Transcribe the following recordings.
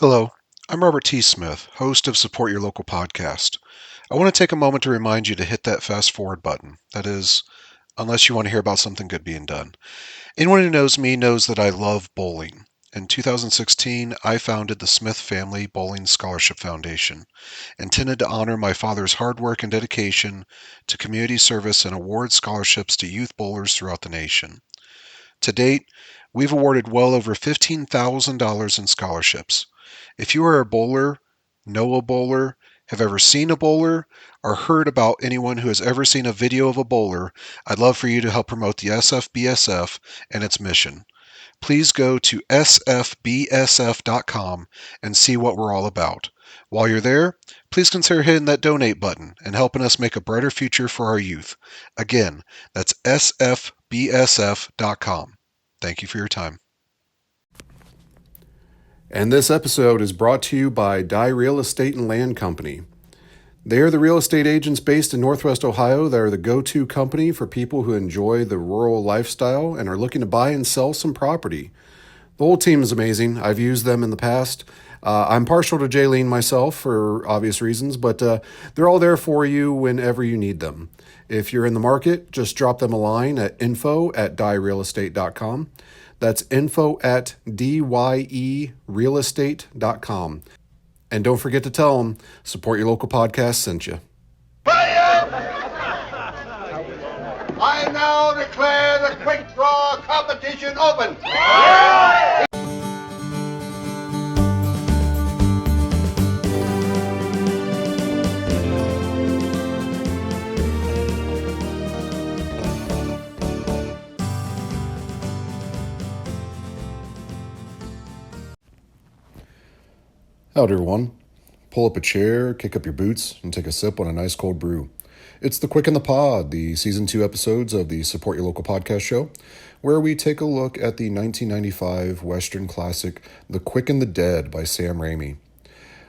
Hello, I'm Robert T. Smith, host of Support Your Local Podcast. I want to take a moment to remind you to hit that fast forward button. That is, unless you want to hear about something good being done. Anyone who knows me knows that I love bowling. In 2016, I founded the Smith Family Bowling Scholarship Foundation, intended to honor my father's hard work and dedication to community service and award scholarships to youth bowlers throughout the nation. To date, we've awarded well over $15,000 in scholarships. If you are a bowler, know a bowler, have ever seen a bowler, or heard about anyone who has ever seen a video of a bowler, I'd love for you to help promote the SFBSF and its mission. Please go to sfbsf.com and see what we're all about. While you're there, please consider hitting that donate button and helping us make a brighter future for our youth. Again, that's sfbsf.com. Thank you for your time. And this episode is brought to you by Dye Real Estate and Land Company. They are the real estate agents based in Northwest Ohio that are the go-to company for people who enjoy the rural lifestyle and are looking to buy and sell some property. The whole team is amazing. I've used them in the past. I'm partial to Jaylene myself for obvious reasons, but they're all there for you whenever you need them. If you're in the market, just drop them a line at info@dyerealestate.com. That's info@dyerealestate.com. And don't forget to tell them Support Your Local Podcast sent you. I now declare the quick draw competition open. Howdy, everyone. Pull up a chair, kick up your boots, and take a sip on a nice cold brew. It's the Quick in the Pod, the Season 2 episodes of the Support Your Local Podcast show, where we take a look at the 1995 Western classic The Quick and the Dead by Sam Raimi.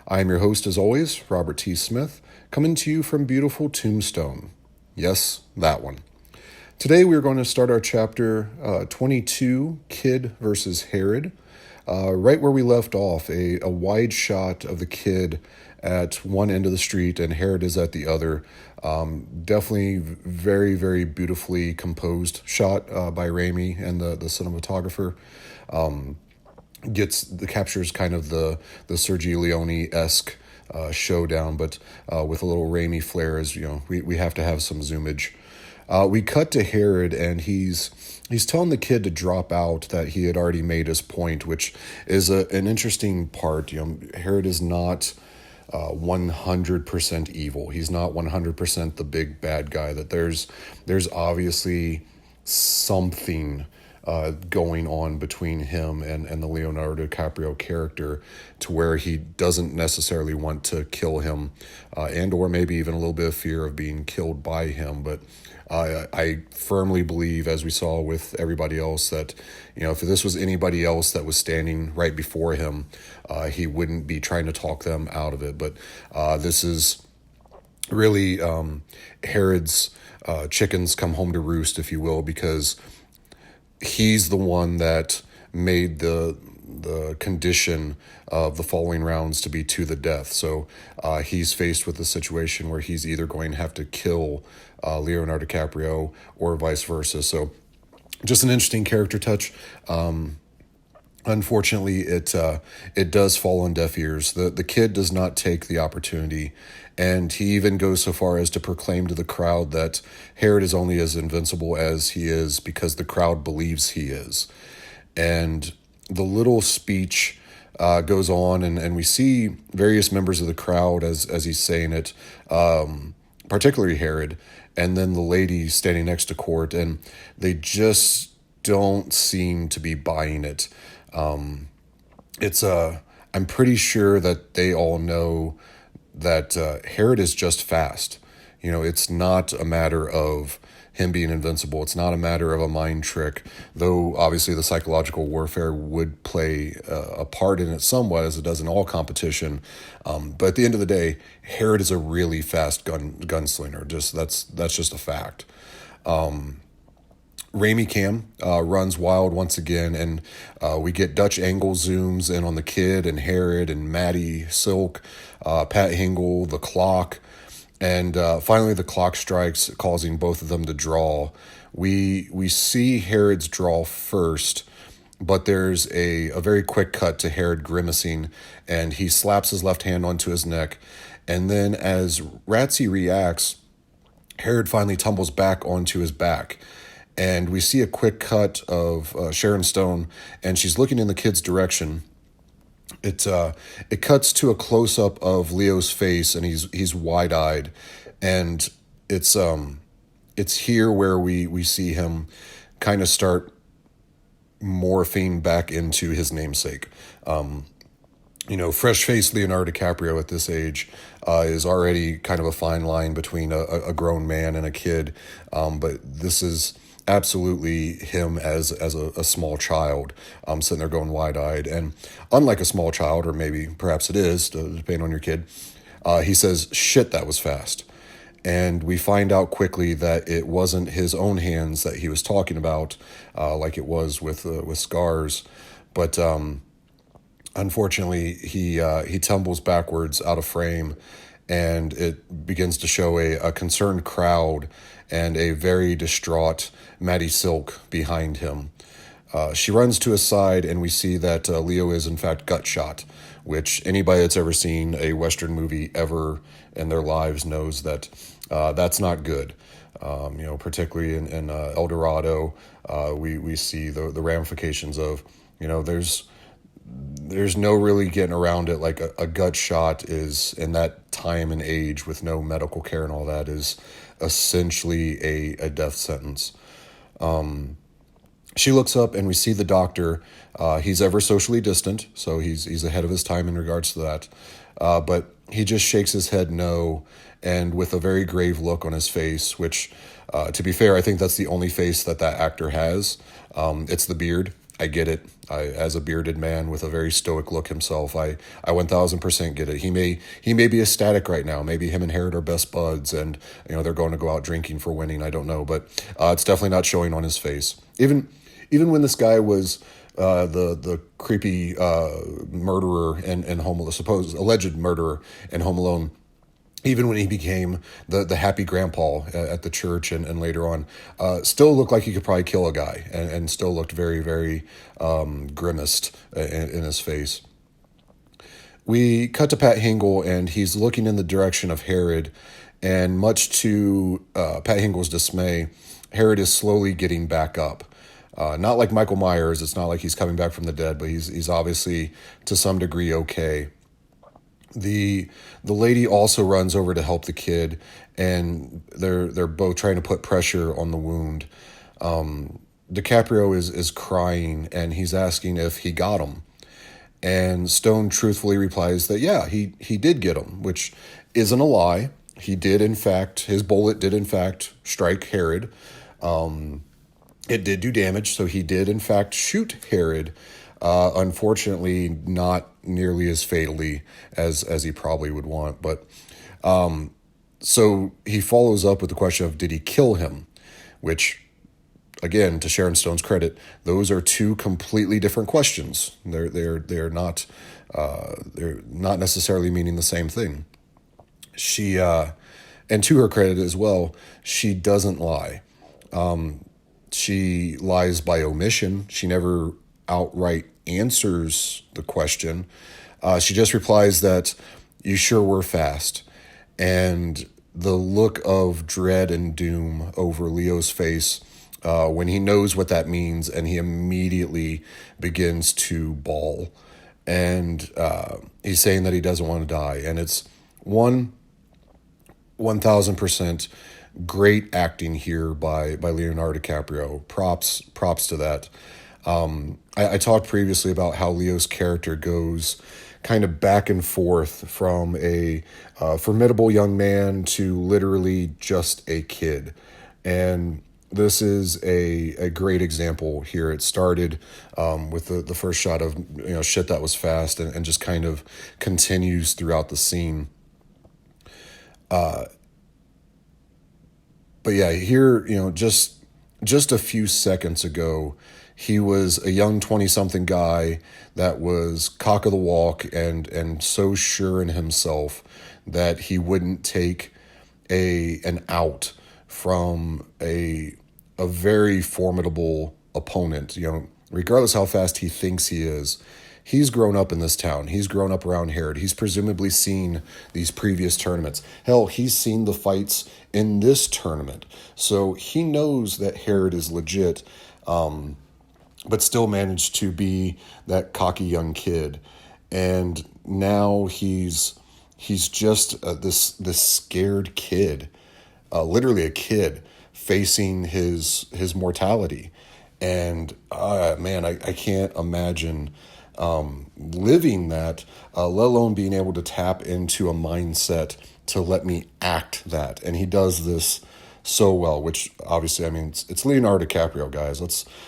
I am your host, as always, Robert T. Smith, coming to you from beautiful Tombstone. Yes, that one. Today we are going to start our chapter 22, Kid versus Herod. Right where we left off, a wide shot of the kid at one end of the street and Herod is at the other. Definitely very, very beautifully composed shot by Raimi and the cinematographer. Captures kind of the Sergio Leone-esque showdown, but with a little Raimi flair, as you know, we have to have some zoomage. We cut to Herod, and he's telling the kid to drop out, that he had already made his point, which is an interesting part. You know, Herod is not 100% evil. He's not 100% the big bad guy. That there's obviously something going on between him and the Leonardo DiCaprio character, to where he doesn't necessarily want to kill him, and or maybe even a little bit of fear of being killed by him. But I firmly believe, as we saw with everybody else, that, you know, if this was anybody else that was standing right before him, he wouldn't be trying to talk them out of it. But this is really Herod's chickens come home to roost, if you will, because he's the one that made the condition of the following rounds to be to the death. So he's faced with a situation where he's either going to have to kill Leonardo DiCaprio or vice versa. So just an interesting character touch. Unfortunately, it does fall on deaf ears. The kid does not take the opportunity, and he even goes so far as to proclaim to the crowd that Herod is only as invincible as he is because the crowd believes he is. And the little speech goes on, and we see various members of the crowd as he's saying it, particularly Herod, and then the lady standing next to court, and they just don't seem to be buying it. I'm pretty sure that they all know that Herod is just fast. You know, it's not a matter of him being invincible. It's not a matter of a mind trick, though obviously the psychological warfare would play a part in it somewhat, as it does in all competition. But at the end of the day, Herod is a really fast gunslinger. That's just a fact. Raimi Cam runs wild once again, and we get Dutch angle zooms in on the kid and Herod and Maddie Silk, Pat Hingle, the clock, and finally the clock strikes, causing both of them to draw. We see Herod's draw first, but there's a very quick cut to Herod grimacing, and he slaps his left hand onto his neck, and then as Ratsy reacts, Herod finally tumbles back onto his back. And we see a quick cut of Sharon Stone, and she's looking in the kid's direction. It cuts to a close up of Leo's face, and he's wide eyed, and it's here where we see him kind of start morphing back into his namesake. Fresh-faced Leonardo DiCaprio at this age is already kind of a fine line between a grown man and a kid, but this is absolutely him as a small child, sitting there going wide-eyed. And unlike a small child, or maybe perhaps it is, depending on your kid, he says, "Shit, that was fast." And we find out quickly that it wasn't his own hands that he was talking about, like it was with Scars, but unfortunately, he tumbles backwards out of frame, and it begins to show a concerned crowd and a very distraught Maddie Silk behind him. She runs to his side, and we see that Leo is in fact gut shot, which anybody that's ever seen a Western movie ever in their lives knows that that's not good. Particularly in El Dorado, we see the ramifications of, there's no really getting around it. Like a gut shot is, in that time and age with no medical care and all that, is essentially a death sentence. She looks up, and we see the doctor. He's ever socially distant, so he's ahead of his time in regards to that. But he just shakes his head no, and with a very grave look on his face, which, to be fair, I think that's the only face that actor has. It's the beard. I get it. As a bearded man with a very stoic look himself, I 1000% get it. He may be ecstatic right now. Maybe him and Herod are best buds, and they're going to go out drinking for winning. I don't know, but it's definitely not showing on his face. Even when this guy was the creepy murderer in Home Alone, supposed alleged murderer in Home Alone. Even when he became the happy grandpa at the church and later on, still looked like he could probably kill a guy, and still looked very, very grimaced in his face. We cut to Pat Hingle, and he's looking in the direction of Herod, and much to Pat Hingle's dismay, Herod is slowly getting back up. Not like Michael Myers, it's not like he's coming back from the dead, but he's obviously to some degree okay. The lady also runs over to help the kid, and they're both trying to put pressure on the wound. DiCaprio is crying, and he's asking if he got him. And Stone truthfully replies that, yeah, he did get him, which isn't a lie. He did, in fact, his bullet did, in fact, strike Herod. It did do damage, so he did, in fact, shoot Herod. Unfortunately, not nearly as fatally as he probably would want. But so he follows up with the question of, did he kill him? Which, again, to Sharon Stone's credit, those are two completely different questions. They're not necessarily meaning the same thing. She and to her credit as well, she doesn't lie. She lies by omission. She never outright answers the question. She just replies that you sure were fast. And the look of dread and doom over Leo's face when he knows what that means, and he immediately begins to bawl. And he's saying that he doesn't want to die. And it's 1000% great acting here by Leonardo DiCaprio. Props to that. I talked previously about how Leo's character goes kind of back and forth from a formidable young man to literally just a kid. And this is a great example here. It started with the first shot of, shit, that was fast, and just kind of continues throughout the scene. But yeah, here, just just a few seconds ago, he was a young 20-something guy that was cock of the walk and so sure in himself that he wouldn't take an out from a very formidable opponent. Regardless how fast he thinks he is, he's grown up in this town. He's grown up around Herod. He's presumably seen these previous tournaments. Hell, he's seen the fights in this tournament. So he knows that Herod is legit, but still managed to be that cocky young kid. And now he's just this scared kid, literally a kid facing his mortality. And man, I can't imagine living that, let alone being able to tap into a mindset to let me act that. And he does this so well, which obviously, I mean, it's Leonardo DiCaprio, guys.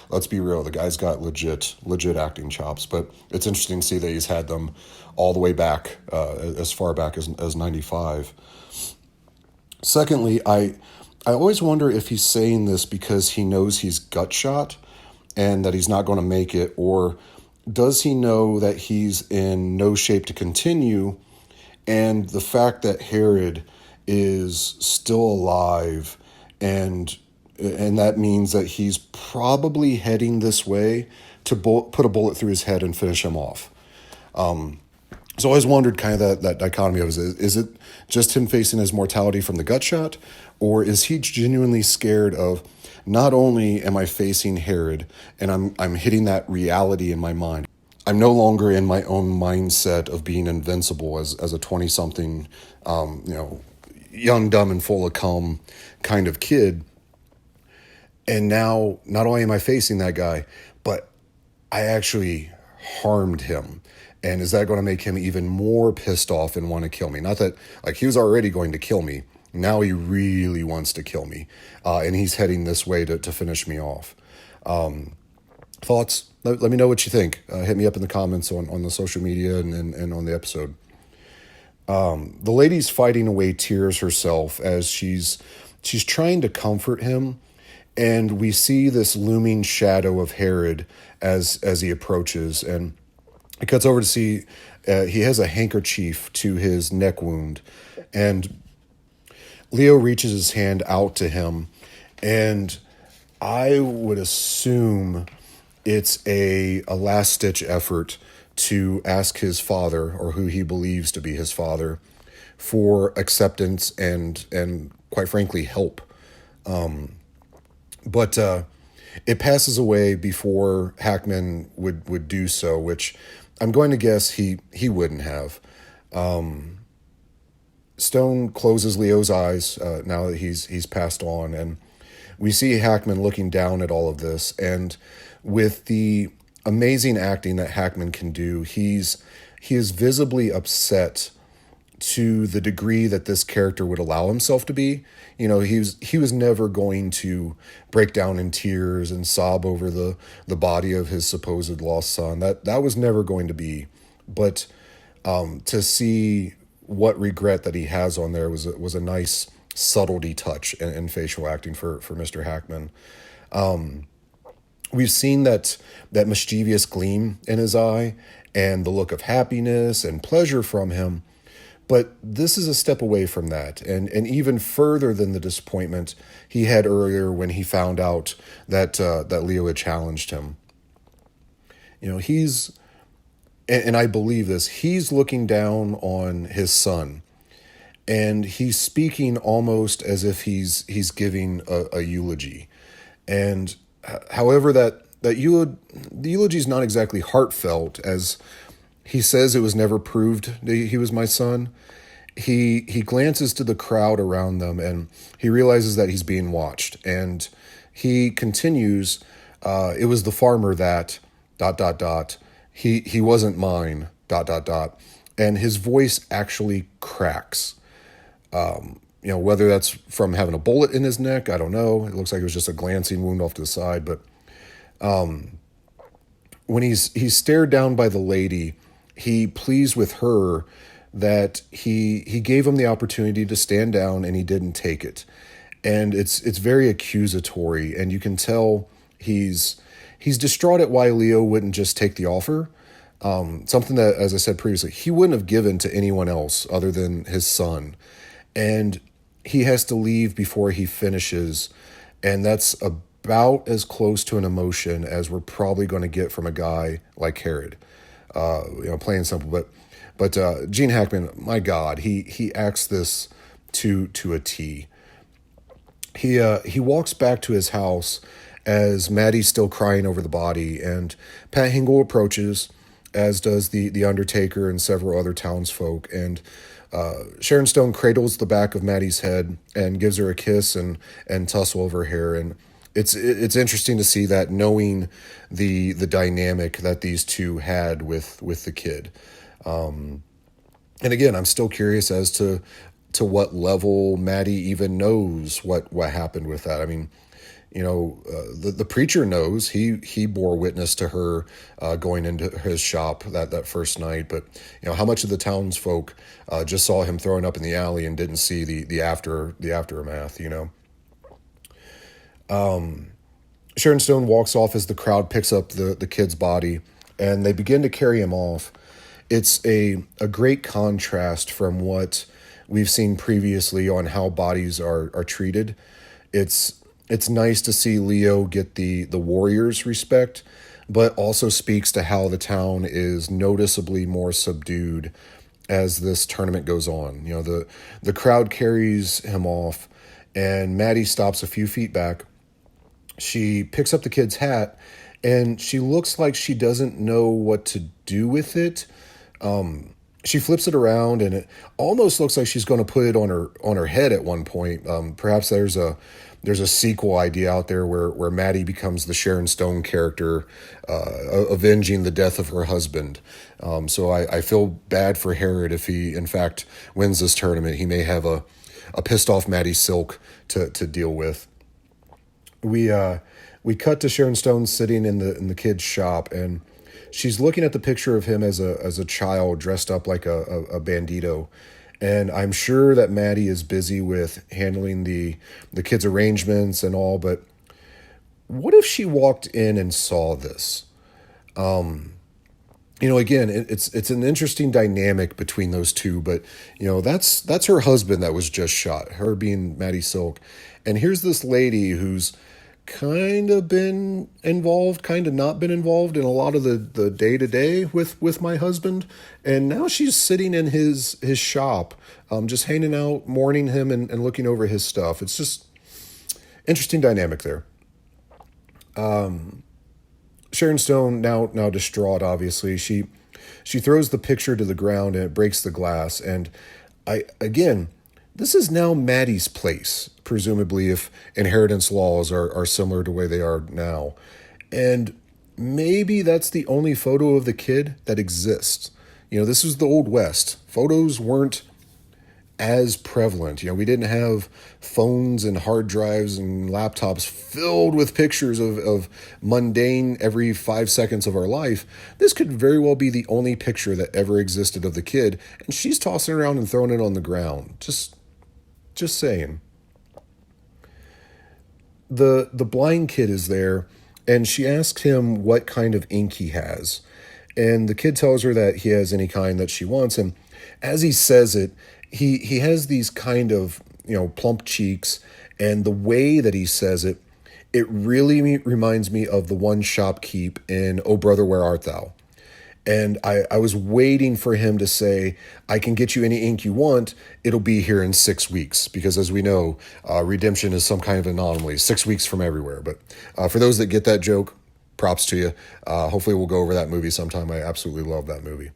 Let's be real. The guy's got legit acting chops, but it's interesting to see that he's had them all the way back, as far back as 95. Secondly, I always wonder if he's saying this because he knows he's gut shot and that he's not going to make it, or does he know that he's in no shape to continue, and the fact that Herod is still alive, and that means that he's probably heading this way to put a bullet through his head and finish him off. So I always wondered kind of that dichotomy of, is it just him facing his mortality from the gut shot, or is he genuinely scared of, not only am I facing Herod and I'm hitting that reality in my mind, I'm no longer in my own mindset of being invincible as a 20-something, young, dumb, and full of cum kind of kid. And now not only am I facing that guy, but I actually harmed him. And is that going to make him even more pissed off and want to kill me? Not that, like, he was already going to kill me. Now he really wants to kill me. And he's heading this way to finish me off. Thoughts? Let me know what you think. Hit me up in the comments on the social media and on the episode. The lady's fighting away tears herself as she's trying to comfort him. And we see this looming shadow of Herod as he approaches. And it cuts over to see he has a handkerchief to his neck wound. And Leo reaches his hand out to him. And I would assume it's a last-ditch effort to ask his father, or who he believes to be his father, for acceptance and quite frankly, help. But it passes away before Hackman would do so, which I'm going to guess he wouldn't have. Stone closes Leo's eyes now that he's passed on, and we see Hackman looking down at all of this. And with the amazing acting that Hackman can do, he is visibly upset to the degree that this character would allow himself to be. He was never going to break down in tears and sob over the body of his supposed lost son. That was never going to be. But to see what regret that he has on there was a nice subtlety touch in facial acting for Mr. Hackman. We've seen that mischievous gleam in his eye and the look of happiness and pleasure from him. But this is a step away from that, and even further than the disappointment he had earlier when he found out that Leo had challenged him. He's, and I believe this, he's looking down on his son, and he's speaking almost as if he's giving a eulogy. And however, the eulogy is not exactly heartfelt, as he says it was never proved that he was my son. He glances to the crowd around them, and he realizes that he's being watched. And he continues, it was the farmer that, ... he wasn't mine, ... And his voice actually cracks. Whether that's from having a bullet in his neck, I don't know. It looks like it was just a glancing wound off to the side. But when he's stared down by the lady, he pleads with her that he gave him the opportunity to stand down and he didn't take it. and it's very accusatory, and you can tell he's distraught at why Leo wouldn't just take the offer. Something that, as I said previously, he wouldn't have given to anyone else other than his son. And he has to leave before he finishes. And that's about as close to an emotion as we're probably going to get from a guy like Herod. Plain and simple. But Gene Hackman, my God, he acts this to a T. He walks back to his house as Maddie's still crying over the body, and Pat Hingle approaches, as does the Undertaker and several other townsfolk. And Sharon Stone cradles the back of Maddie's head and gives her a kiss and tussle of her hair. And it's interesting to see that, knowing the dynamic that these two had with the kid. And again, I'm still curious as to what level Maddie even knows what happened with that. I mean, the preacher knows. He bore witness to her going into his shop that first night. But how much of the townsfolk just saw him throwing up in the alley and didn't see the aftermath? Sharon Stone walks off as the crowd picks up the kid's body, and they begin to carry him off. It's a great contrast from what we've seen previously on how bodies are treated. It's nice to see Leo get the Warriors' respect, but also speaks to how the town is noticeably more subdued as this tournament goes on. The crowd carries him off, and Maddie stops a few feet back. She picks up the kid's hat, and she looks like she doesn't know what to do with it. She flips it around, and it almost looks like she's going to put it on her head at one point. Perhaps there's a sequel idea out there where Maddie becomes the Sharon Stone character, avenging the death of her husband. So I feel bad for Herod if he, in fact, wins this tournament. He may have a pissed off Maddie Silk to deal with. We cut to Sharon Stone sitting in the kid's shop, and she's looking at the picture of him as a child dressed up like a bandito. And I'm sure that Maddie is busy with handling the kids' arrangements and all, but what if she walked in and saw this? Again, it's an interesting dynamic between those two, but that's her husband that was just shot, her being Maddie Silk. And here's this lady who's kind of been involved, kind of not been involved in a lot of the day-to-day with my husband, and now she's sitting in his shop, just hanging out, mourning him and looking over his stuff. It's just interesting dynamic there. Sharon Stone, now distraught, obviously, she throws the picture to the ground and it breaks the glass. And this is now Maddie's place, presumably, if inheritance laws are similar to the way they are now. And maybe that's the only photo of the kid that exists. This is the Old West. Photos weren't as prevalent. We didn't have phones and hard drives and laptops filled with pictures of mundane every 5 seconds of our life. This could very well be the only picture that ever existed of the kid, and she's tossing it around and throwing it on the ground. Just saying. The blind kid is there, and she asks him what kind of ink he has. And the kid tells her that he has any kind that she wants. And as he says it, he has these kind of, plump cheeks. And the way that he says it, it really reminds me of the one shopkeep in Oh Brother, Where Art Thou? And I was waiting for him to say, I can get you any ink you want. It'll be here in 6 weeks. Because as we know, redemption is some kind of anomaly. 6 weeks from everywhere. But for those that get that joke, props to you. Hopefully we'll go over that movie sometime. I absolutely love that movie.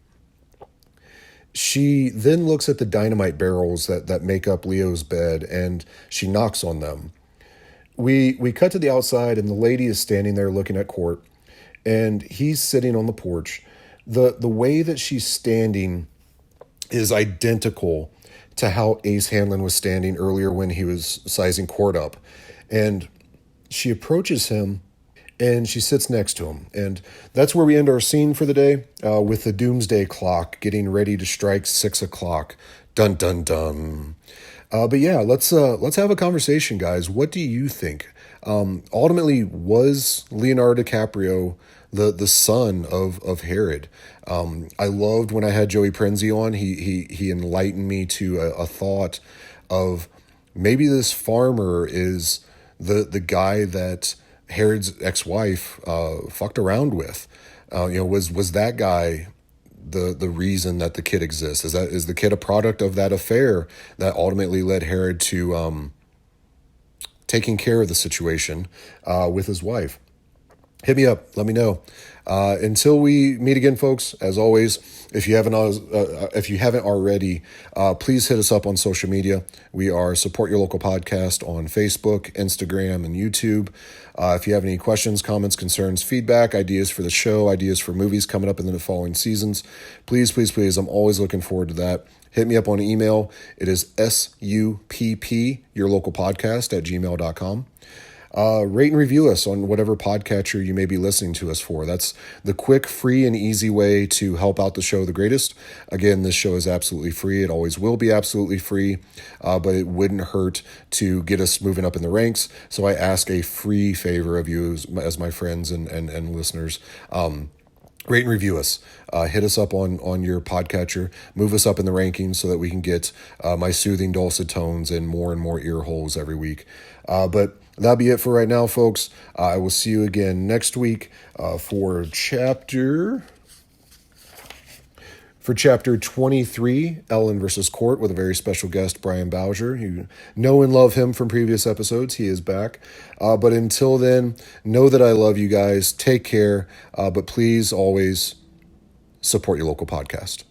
She then looks at the dynamite barrels that make up Leo's bed, and she knocks on them. We cut to the outside, and the lady is standing there looking at Court, and he's sitting on the porch. The way that she's standing is identical to how Ace Hanlon was standing earlier when he was sizing Court up. And she approaches him, and she sits next to him. And that's where we end our scene for the day, with the doomsday clock getting ready to strike 6 o'clock. Dun, dun, dun. But yeah, let's have a conversation, guys. What do you think? Ultimately, was Leonardo DiCaprio the son of Herod? I loved when I had Joey Prenzi on. He enlightened me to a thought of maybe this farmer is the guy that Herod's ex-wife fucked around with. Was that guy the reason that the kid exists? Is the kid a product of that affair that ultimately led Herod to taking care of the situation with his wife? Hit me up. Let me know. Until we meet again, folks. As always, if you haven't already, please hit us up on social media. We are Support Your Local Podcast on Facebook, Instagram, and YouTube. If you have any questions, comments, concerns, feedback, ideas for the show, ideas for movies coming up in the following seasons, please, please, please. I'm always looking forward to that. Hit me up on email. It is SUPP, your local podcast, @gmail.com. Rate and review us on whatever podcatcher you may be listening to us for. That's the quick, free, and easy way to help out the show the greatest. Again, this show is absolutely free. It always will be absolutely free, but it wouldn't hurt to get us moving up in the ranks. So I ask a free favor of you as my friends and listeners. Rate and review us. Hit us up on your podcatcher. Move us up in the rankings so that we can get my soothing dulcet tones and more ear holes every week. But that'll be it for right now, folks. I will see you again next week for chapter 23, Ellen versus Court, with a very special guest, Brian Bowser. You know and love him from previous episodes. He is back. But until then, know that I love you guys. Take care. But please always support your local podcast.